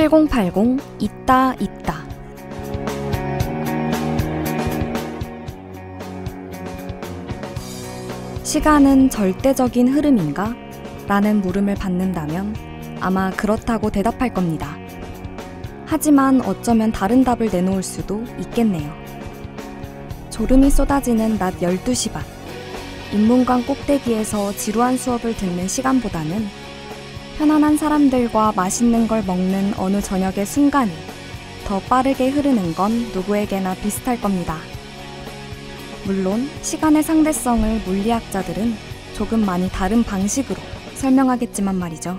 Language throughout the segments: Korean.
7080 있다 있다. 시간은 절대적인 흐름인가? 라는 물음을 받는다면 아마 그렇다고 대답할 겁니다. 하지만 어쩌면 다른 답을 내놓을 수도 있겠네요. 졸음이 쏟아지는 낮 12시 반. 인문관 꼭대기에서 지루한 수업을 듣는 시간보다는 편안한 사람들과 맛있는 걸 먹는 어느 저녁의 순간이 더 빠르게 흐르는 건 누구에게나 비슷할 겁니다. 물론 시간의 상대성을 물리학자들은 조금 많이 다른 방식으로 설명하겠지만 말이죠.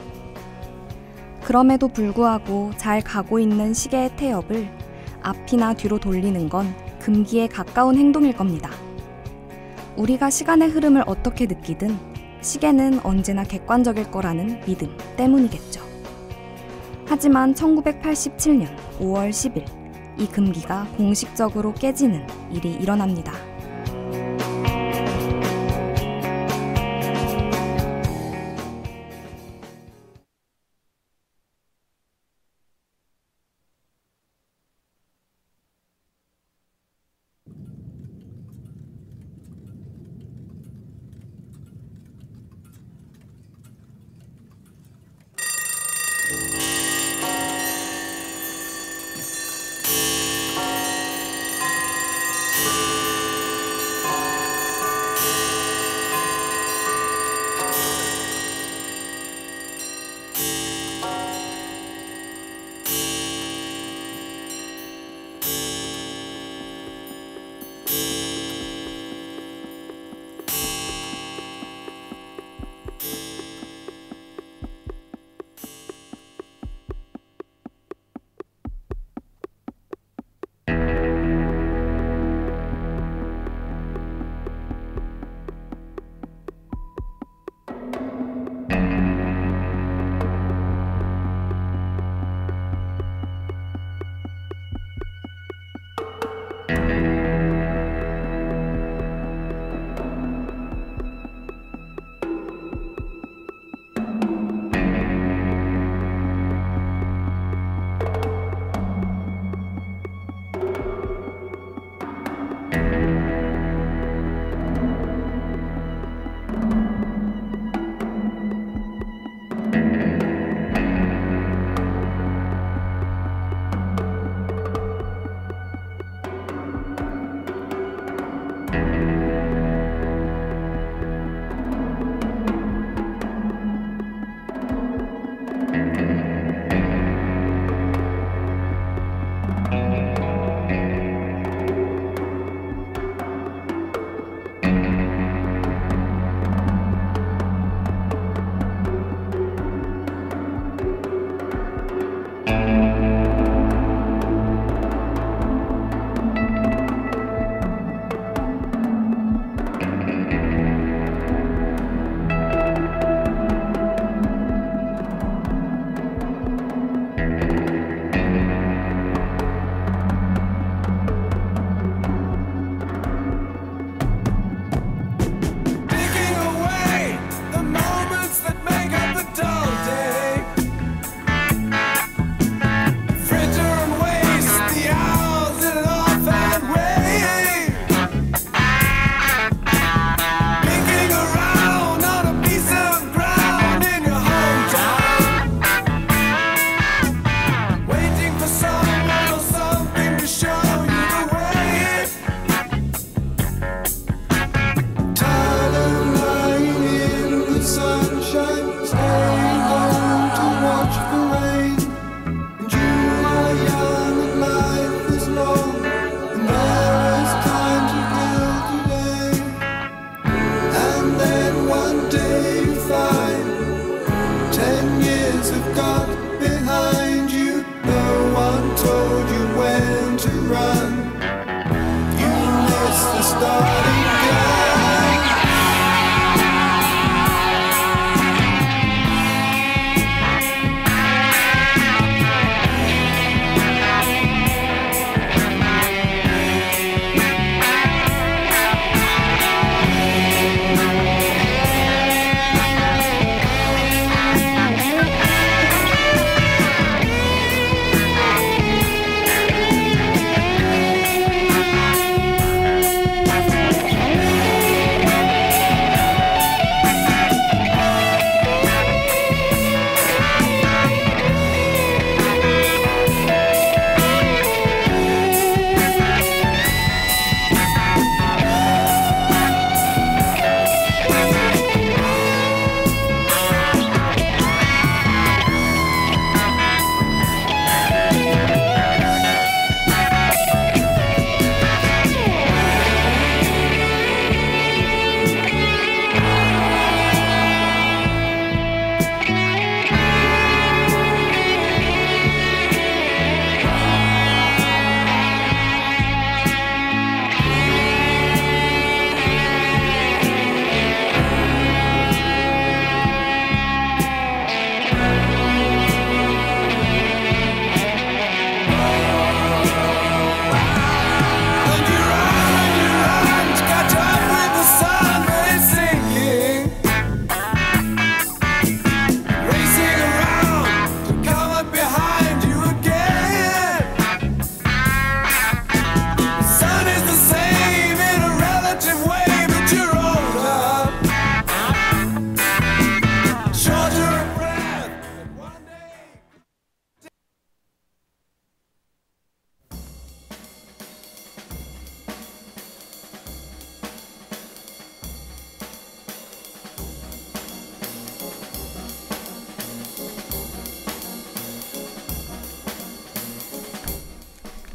그럼에도 불구하고 잘 가고 있는 시계의 태엽을 앞이나 뒤로 돌리는 건 금기에 가까운 행동일 겁니다. 우리가 시간의 흐름을 어떻게 느끼든 시계는 언제나 객관적일 거라는 믿음 때문이겠죠. 하지만 1987년 5월 10일 이 금기가 공식적으로 깨지는 일이 일어납니다.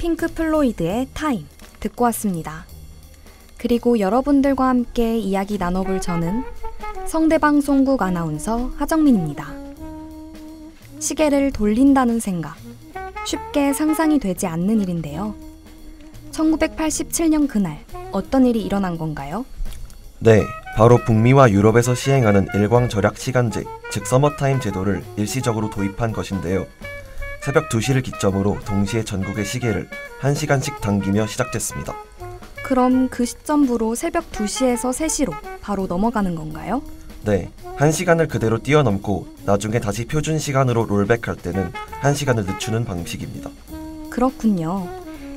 핑크 플로이드의 타임 듣고 왔습니다. 그리고 여러분들과 함께 이야기 나눠볼 저는 성대방송국 아나운서 하정민입니다. 시계를 돌린다는 생각, 쉽게 상상이 되지 않는 일인데요. 1987년 그날 어떤 일이 일어난 건가요? 네, 바로 북미와 유럽에서 시행하는 일광절약 시간제, 즉 서머타임 제도를 일시적으로 도입한 것인데요. 새벽 2시를 기점으로 동시에 전국의 시계를 1시간씩 당기며 시작됐습니다. 그럼 그 시점부로 새벽 2시에서 3시로 바로 넘어가는 건가요? 네, 1시간을 그대로 뛰어넘고 나중에 다시 표준 시간으로 롤백할 때는 1시간을 늦추는 방식입니다. 그렇군요.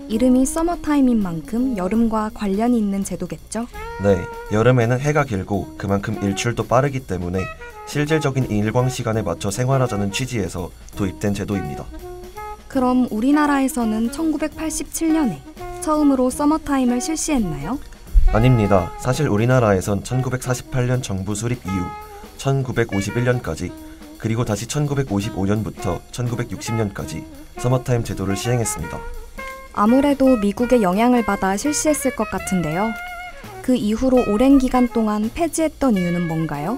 이름이 서머타임인 만큼 여름과 관련이 있는 제도겠죠? 네, 여름에는 해가 길고 그만큼 일출도 빠르기 때문에 실질적인 일광시간에 맞춰 생활하자는 취지에서 도입된 제도입니다. 그럼 우리나라에서는 1987년에 처음으로 서머타임을 실시했나요? 아닙니다. 사실 우리나라에선 1948년 정부 수립 이후 1951년까지 그리고 다시 1955년부터 1960년까지 서머타임 제도를 시행했습니다. 아무래도 미국의 영향을 받아 실시했을 것 같은데요. 그 이후로 오랜 기간 동안 폐지했던 이유는 뭔가요?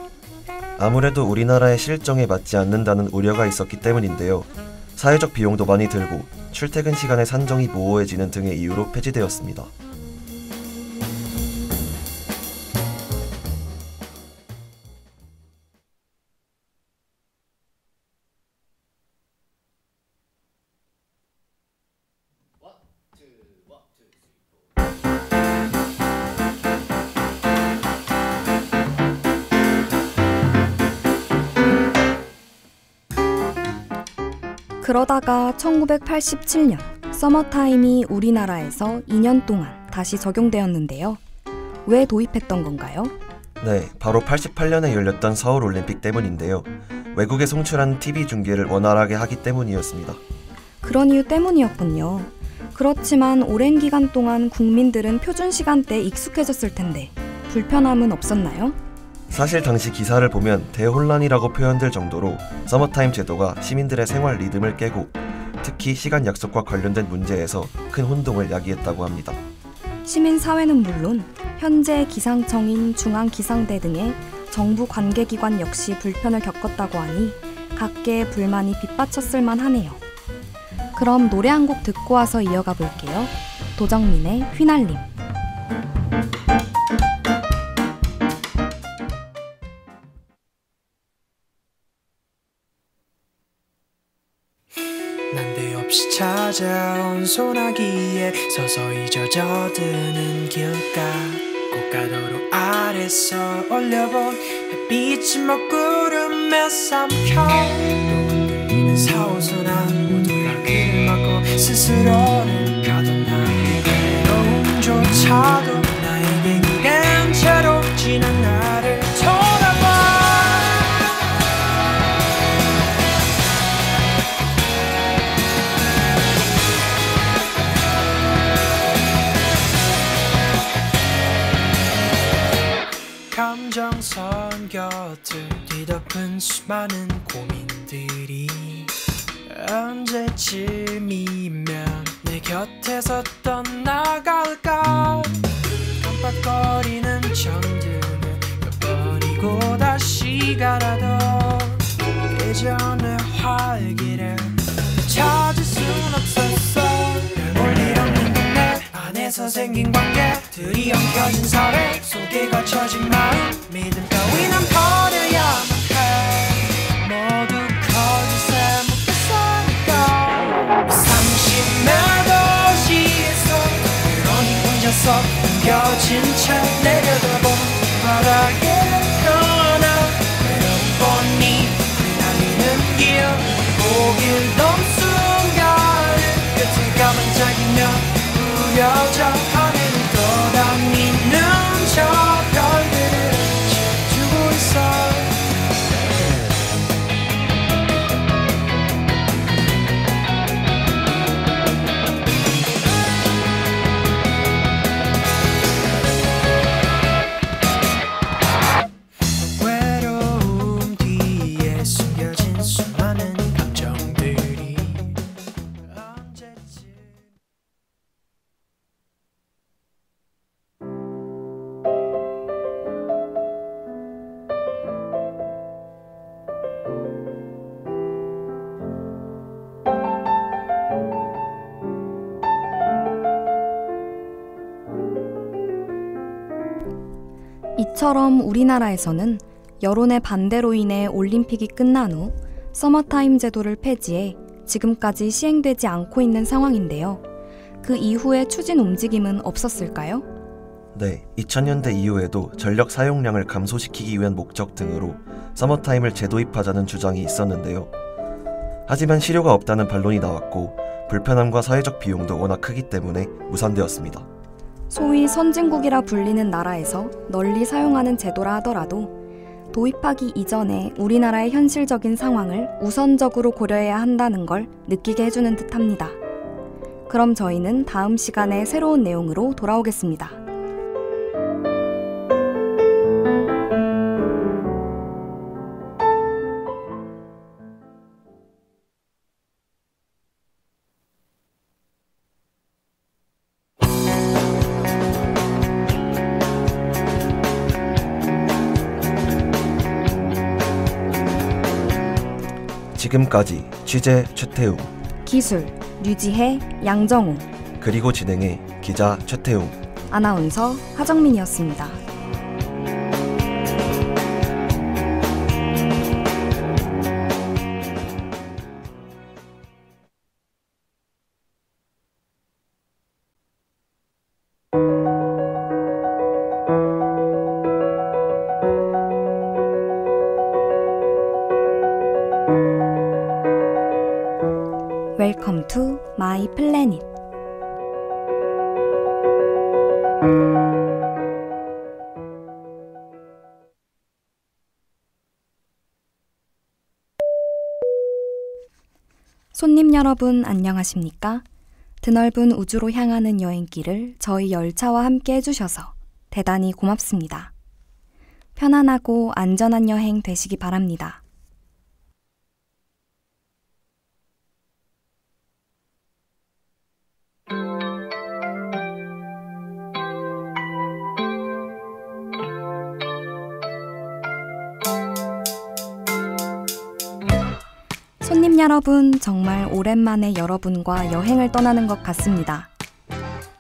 아무래도 우리나라의 실정에 맞지 않는다는 우려가 있었기 때문인데요. 사회적 비용도 많이 들고 출퇴근 시간의 산정이 모호해지는 등의 이유로 폐지되었습니다. 그러다가 1987년 서머타임이 우리나라에서 2년 동안 다시 적용되었는데요. 왜 도입했던 건가요? 네, 바로 88년에 열렸던 서울올림픽 때문인데요. 외국에 송출한 TV 중계를 원활하게 하기 때문이었습니다. 그런 이유 때문이었군요. 그렇지만 오랜 기간 동안 국민들은 표준 시간대에 익숙해졌을 텐데 불편함은 없었나요? 사실 당시 기사를 보면 대혼란이라고 표현될 정도로 서머타임 제도가 시민들의 생활 리듬을 깨고 특히 시간 약속과 관련된 문제에서 큰 혼동을 야기했다고 합니다. 시민사회는 물론 현재 기상청인 중앙기상대 등의 정부 관계기관 역시 불편을 겪었다고 하니 각계의 불만이 빗받쳤을 만하네요. 그럼 노래 한 곡 듣고 와서 이어가 볼게요. 도정민의 휘날림. 난데없이 찾아온 소나기에 서서히 젖어드는 길가 고가도로 아래서 올려본 햇빛이 먹구름에 삼켜 또 흔들리는 4호선안 모두가 귀를 막고 스스로를 가뒀나 외로움조차도 나에겐 이른 채로 지난 나를 돌아봐 감정선 곁을 뒤덮은 수많은 고민들이 언제쯤이면 내 곁에서 떠나갈까 깜빡거리는 정들을 몇 번이고 다시 갈아도 예전의 활기를 찾을 순 없었어 별 볼 일 없는 동네 안에서 생긴 관계들이 엉켜진 사회 속에 갇혀진 마음 믿음 따위는 버려야만 해 모두 거짓에 묶여 사니까 30몇 도시에서 그러니 혼자서 엉겨진 채 내려다본 바닥에 떠나 외로운 뻔히 휘날리는 길 고길 순간을 끝을 가만짝이며 우려져 하늘을 떠다니는 저 별들을 지켜주고 있어 외로움 뒤에 숨겨진 수많은 감정들이 언제쯤 이처럼 우리나라에서는 여론의 반대로 인해 올림픽이 끝난 후 서머타임 제도를 폐지해 지금까지 시행되지 않고 있는 상황인데요. 그 이후에 추진 움직임은 없었을까요? 네, 2000년대 이후에도 전력 사용량을 감소시키기 위한 목적 등으로 서머타임을 재도입하자는 주장이 있었는데요. 하지만 실효가 없다는 반론이 나왔고 불편함과 사회적 비용도 워낙 크기 때문에 무산되었습니다. 소위 선진국이라 불리는 나라에서 널리 사용하는 제도라 하더라도 도입하기 이전에 우리나라의 현실적인 상황을 우선적으로 고려해야 한다는 걸 느끼게 해주는 듯합니다. 그럼 저희는 다음 시간에 새로운 내용으로 돌아오겠습니다. 지금까지 취재 최태웅, 기술 류지혜, 양정우, 그리고 진행해 기자 최태웅, 아나운서 하정민이었습니다. 웰컴 투 마이 플래닛. 손님 여러분 안녕하십니까? 드넓은 우주로 향하는 여행길을 저희 열차와 함께 해주셔서 대단히 고맙습니다. 편안하고 안전한 여행 되시기 바랍니다. 손님 여러분, 정말 오랜만에 여러분과 여행을 떠나는 것 같습니다.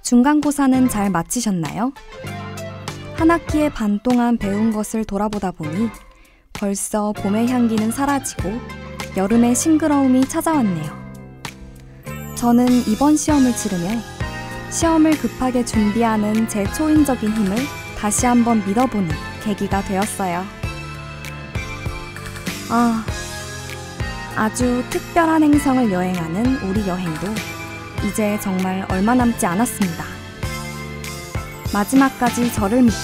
중간고사는 잘 마치셨나요? 한 학기의 반 동안 배운 것을 돌아보다 보니 벌써 봄의 향기는 사라지고 여름의 싱그러움이 찾아왔네요. 저는 이번 시험을 치르며 시험을 급하게 준비하는 제 초인적인 힘을 다시 한번 믿어보는 계기가 되었어요. 아주 특별한 행성을 여행하는 우리 여행도 이제 정말 얼마 남지 않았습니다. 마지막까지 저를 믿고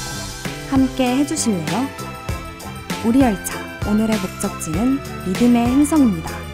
함께 해주실래요? 우리 열차, 오늘의 목적지는 믿음의 행성입니다.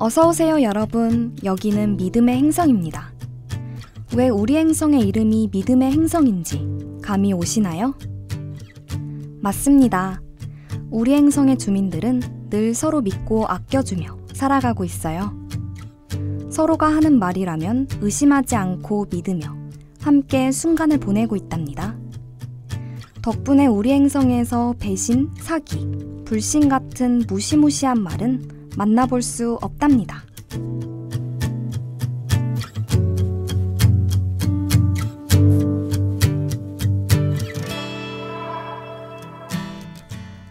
어서오세요 여러분. 여기는 믿음의 행성입니다. 왜 우리 행성의 이름이 믿음의 행성인지 감이 오시나요? 맞습니다. 우리 행성의 주민들은 늘 서로 믿고 아껴주며 살아가고 있어요. 서로가 하는 말이라면 의심하지 않고 믿으며 함께 순간을 보내고 있답니다. 덕분에 우리 행성에서 배신, 사기, 불신 같은 무시무시한 말은 만나볼 수 없답니다.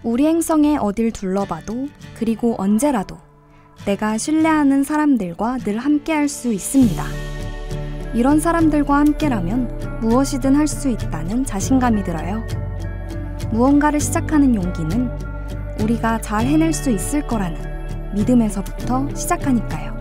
우리 행성에 어딜 둘러봐도 그리고 언제라도 내가 신뢰하는 사람들과 늘 함께할 수 있습니다. 이런 사람들과 함께라면 무엇이든 할 수 있다는 자신감이 들어요. 무언가를 시작하는 용기는 우리가 잘 해낼 수 있을 거라는 믿음에서부터 시작하니까요.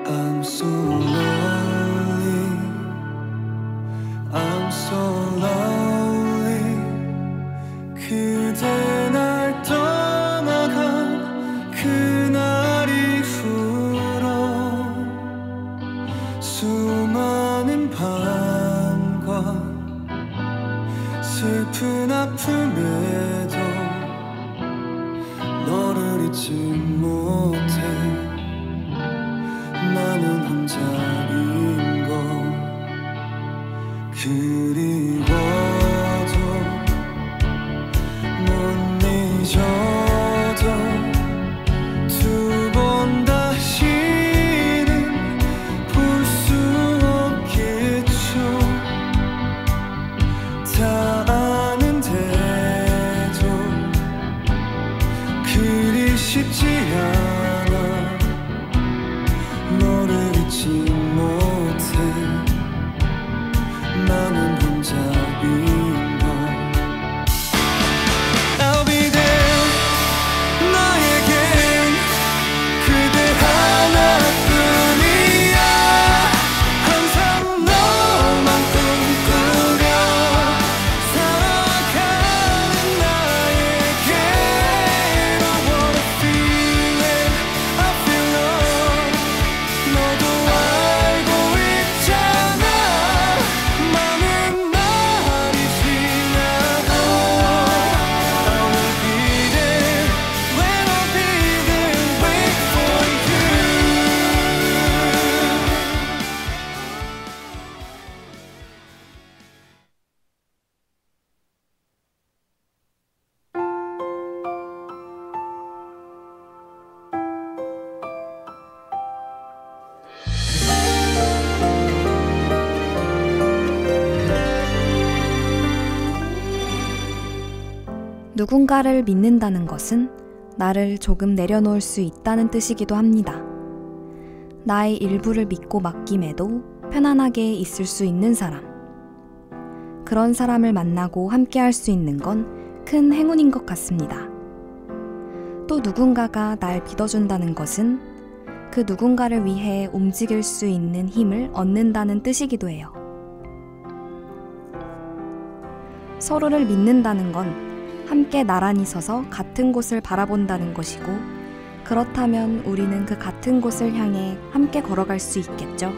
I'm so lonely, I'm so lonely. 그대 날 떠나간 그날 이후로 수많은 밤과 슬픈 아픔에도 너를 잊지 못해. 나는 혼자인 걸 그리워도 못 잊어도 두 번 다시는 볼 수 없겠죠. 다 아는데도 그리 쉽지 않아. 너를 잊지 못해. 나는 혼자인 걸. I'll be there. 너에겐 그대 하나뿐이야. 항상 너만 꿈꾸며 살아가는 나에게 I wanna feel it. I feel love. 너도 알고 있잖아. 많은 날이 지나도 I will be there when I'll be there wait for you. 누군가를 믿는다는 것은 나를 조금 내려놓을 수 있다는 뜻이기도 합니다. 나의 일부를 믿고 맡김에도 편안하게 있을 수 있는 사람. 그런 사람을 만나고 함께 할 수 있는 건 큰 행운인 것 같습니다. 또 누군가가 날 믿어준다는 것은 그 누군가를 위해 움직일 수 있는 힘을 얻는다는 뜻이기도 해요. 서로를 믿는다는 건 함께 나란히 서서 같은 곳을 바라본다는 것이고, 그렇다면 우리는 그 같은 곳을 향해 함께 걸어갈 수 있겠죠.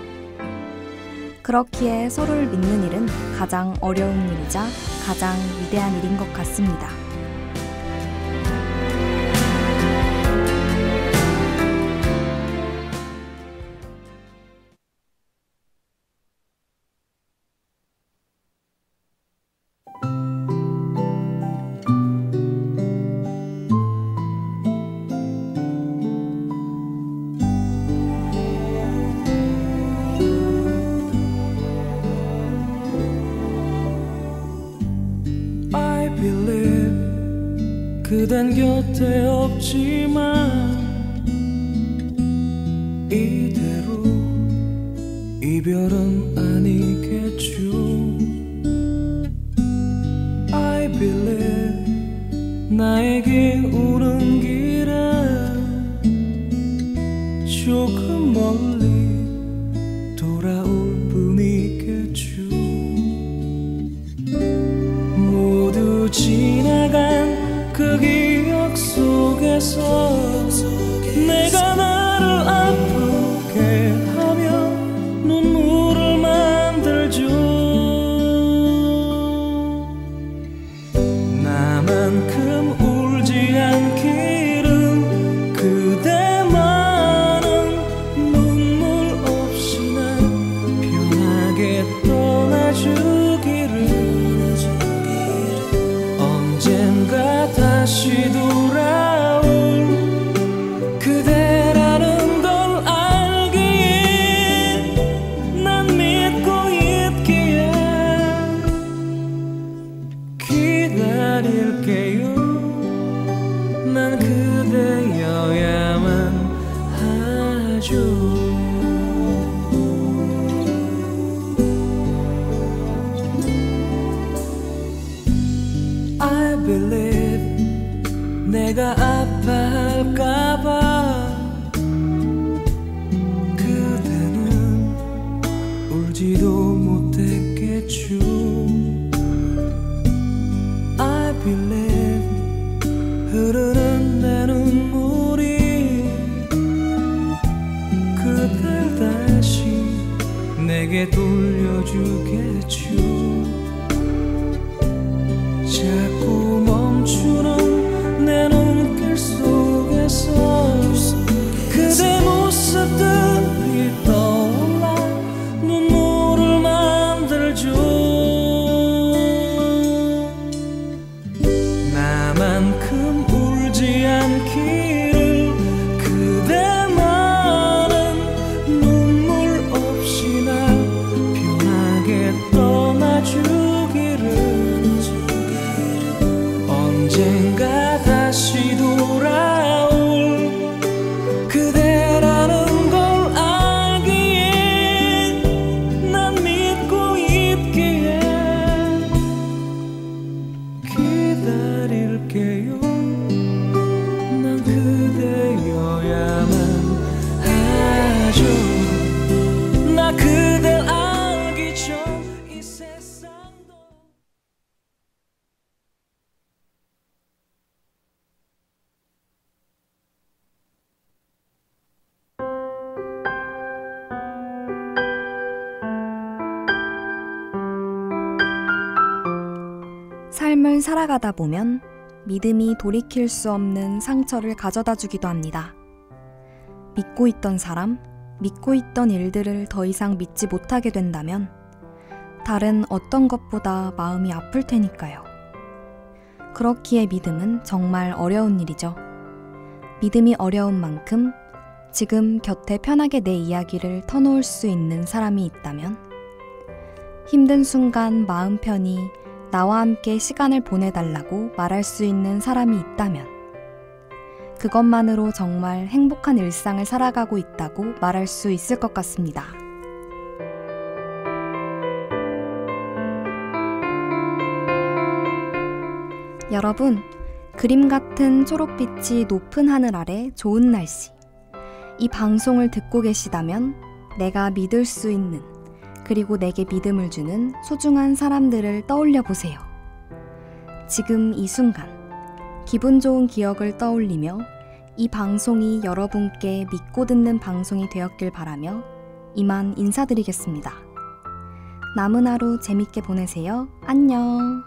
그렇기에 서로를 믿는 일은 가장 어려운 일이자 가장 위대한 일인 것 같습니다. 그댄 곁에 없지만 이대로 이별은 아니겠죠. I believe 나에게 오는 길에 조금 멀리 돌아올 뿐이겠죠. 모두 지나간 그 기억 속에서 내가 나를 아프게 하며 눈물을 만들죠. 나만큼 울지 않기를 그대만은 눈물 없이 난 편하게 떠나주기를. 언젠가 다시 돌아올 그대라는 걸 알기에 난 믿고 있기에 기다릴게요. 난 그대여야만 하죠. I believe 내가 아파할까봐 그대는 울지도 못했겠죠. I believe 흐르는 내 눈물이 그댈 다시 내게 돌려주겠죠. 자꾸 멈추는 내 눈길 속에서 그대 모습들이 떠올라 눈물을 만들죠. 나만큼 울지 않기를 그대만은 눈물 없이 날 편하게 떠나주기를. 언젠가 다시 돌아올 그대라는 걸 알기에 난 믿고 있기에 기다릴게요. 난 그대여야만 하죠. 나 그댈 알기 전 이 세상도. 삶을 살아가다 보면 믿음이 돌이킬 수 없는 상처를 가져다 주기도 합니다. 믿고 있던 사람, 믿고 있던 일들을 더 이상 믿지 못하게 된다면 다른 어떤 것보다 마음이 아플 테니까요. 그렇기에 믿음은 정말 어려운 일이죠. 믿음이 어려운 만큼 지금 곁에 편하게 내 이야기를 터놓을 수 있는 사람이 있다면, 힘든 순간 마음 편히 나와 함께 시간을 보내달라고 말할 수 있는 사람이 있다면, 그것만으로 정말 행복한 일상을 살아가고 있다고 말할 수 있을 것 같습니다. 여러분, 그림 같은 초록빛이 높은 하늘 아래 좋은 날씨. 이 방송을 듣고 계시다면 내가 믿을 수 있는, 그리고 내게 믿음을 주는 소중한 사람들을 떠올려 보세요. 지금 이 순간 기분 좋은 기억을 떠올리며 이 방송이 여러분께 믿고 듣는 방송이 되었길 바라며 이만 인사드리겠습니다. 남은 하루 재밌게 보내세요. 안녕.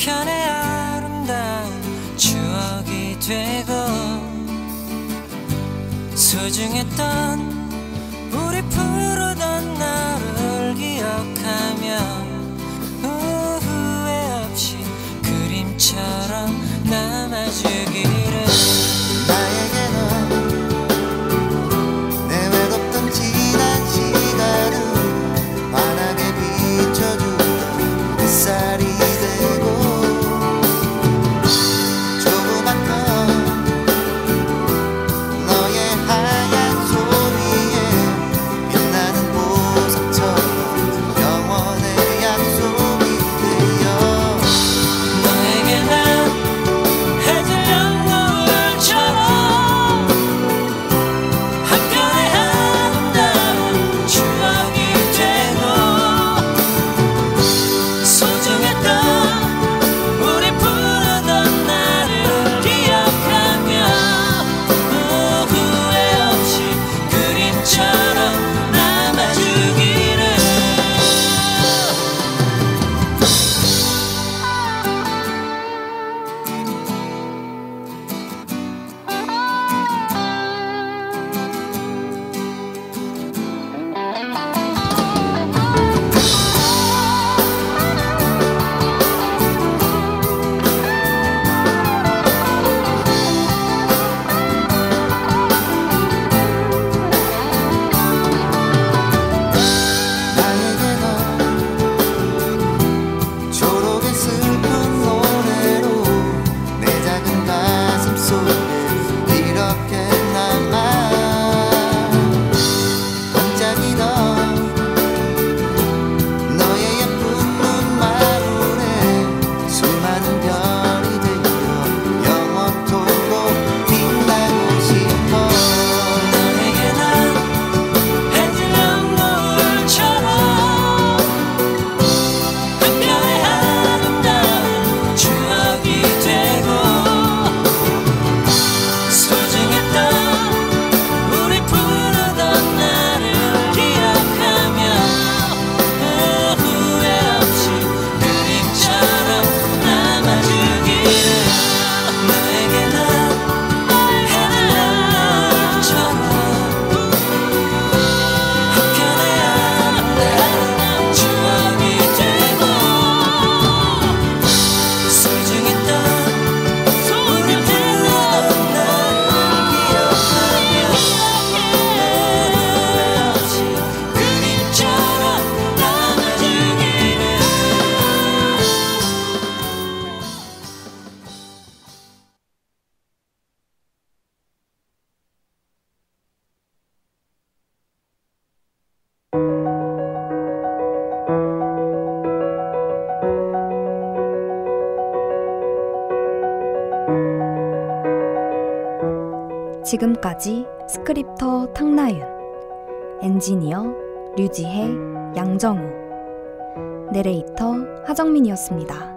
한켠의 아름다운 추억이 되고 소중했던 우리 부르던 나를 기억하며 후회 없이 그림처럼 남아주기를. 나에게 넌 내 외롭던 지난 시간을 환하게 비춰주던 햇살이 되고 조그만 건 너의 하얀 손 위에 빛나는 보석처럼 영원의 약속이 되어 너에게 난 해질녘 노을처럼 한편의 아름다운 추억이 되고 소중했던 우리 부르던 나를 기억하며 후회 없이 그림처럼 남아주기를. 나에게 넌 초록의 슬픈 노래로 내 작은 가슴 속에 이렇게 남아 반짝이던 너의 예쁜 눈망울에 수많은 별이 되어 영원토록 빛나고 싶어. 너에게 난 해질녘 노을처럼 한편의 아름다운 추억이 되고 소중했던 우리 부르던 나를 기억하며 후회 없이 그림처럼 남아주기를. 너에게 난 해질녘 노을처럼 한편의 아름다운 추억이 되고 소중했던 우리 부르던 나를 기억하며 후회 없이 그림처럼 남아주기를. 지금까지 스크립터 탕나윤, 엔지니어 류지혜, 양정우, 내레이터 하정민이었습니다.